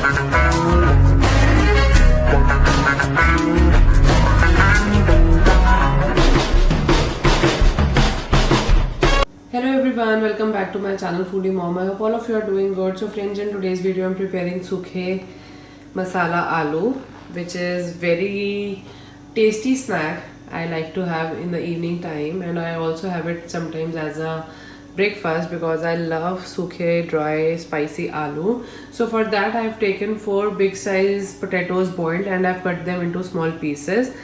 Hello everyone, welcome back to my channel FoodyMomm. I hope all of you are doing good. So friends, in today's video I'm preparing sukhe masala aloo, which is very tasty snack I like to have in the evening time, and I also have it sometimes as a breakfast because I love sukhe dry spicy aloo. So for that I have taken 4 big size potatoes boiled and I've cut them into small pieces,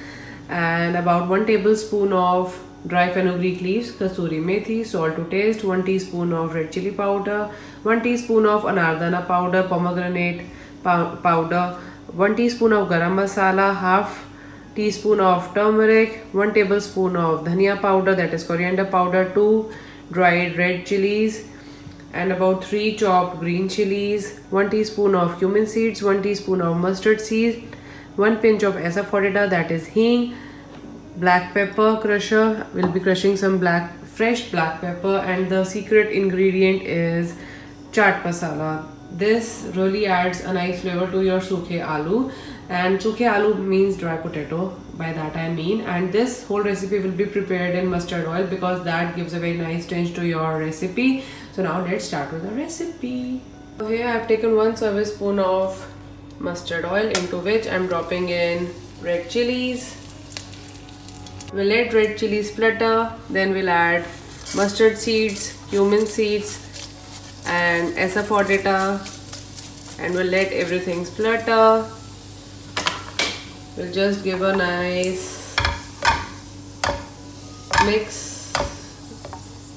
and about 1 tablespoon of dry fenugreek leaves, kasuri methi, salt to taste, 1 teaspoon of red chili powder, 1 teaspoon of anardana powder, pomegranate powder, 1 teaspoon of garam masala, half teaspoon of turmeric, 1 tablespoon of dhania powder, that is coriander powder, 2 dried red chilies, and about 3 chopped green chilies, 1 teaspoon of cumin seeds, 1 teaspoon of mustard seeds, 1 pinch of asafoetida, that is hing, black pepper crusher. We'll be crushing some fresh black pepper, and the secret ingredient is chaat masala. This really adds a nice flavor to your sukhe aloo, and sukhe aloo means dry potato, by that I mean, and this whole recipe will be prepared in mustard oil because that gives a very nice taste to your recipe. So now let's start with the recipe. So here I have taken 1 serving spoon of mustard oil, into which I'm dropping in red chilies. We'll let red chilies splutter, then we'll add mustard seeds, cumin seeds and asafoetida, and we'll let everything splutter. We'll just give a nice mix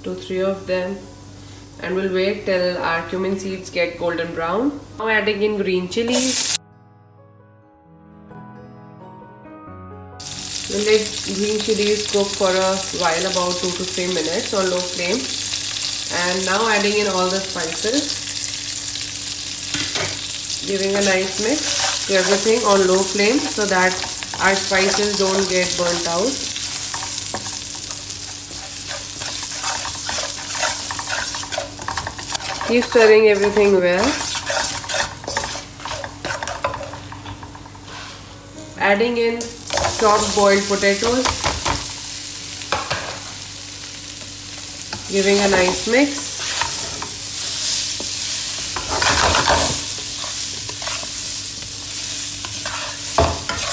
to 3 of them, and we'll wait till our cumin seeds get golden brown. Now adding in green chilies. We'll let green chilies cook for a while, about 2 to 3 minutes on low flame. And now adding in all the spices, giving a nice mix to everything on low flame so that our spices don't get burnt out. Keep stirring everything well. Adding in chopped boiled potatoes, giving a nice mix.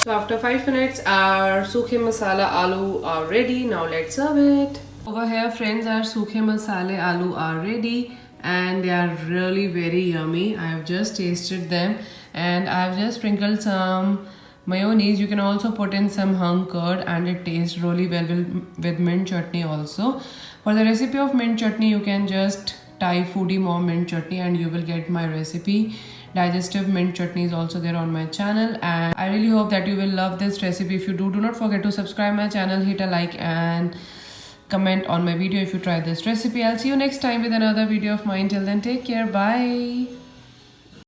So after 5 minutes our sukhe masala aloo are ready. Now let's serve it. Over here friends, our sukhe masala aloo are ready and they are really very yummy. I have just tasted them and I have just sprinkled some mayonnaise. You can also put in some hung curd and it tastes really well with mint chutney also. For the recipe of mint chutney, you can just type FoodyMomm mint chutney and you will get my recipe. Digestive mint chutney is also there on my channel, and I really hope that you will love this recipe. If you do not forget to subscribe my channel, hit a like and comment on my video if you try this recipe. I'll see you next time with another video of mine. Till then, take care. Bye.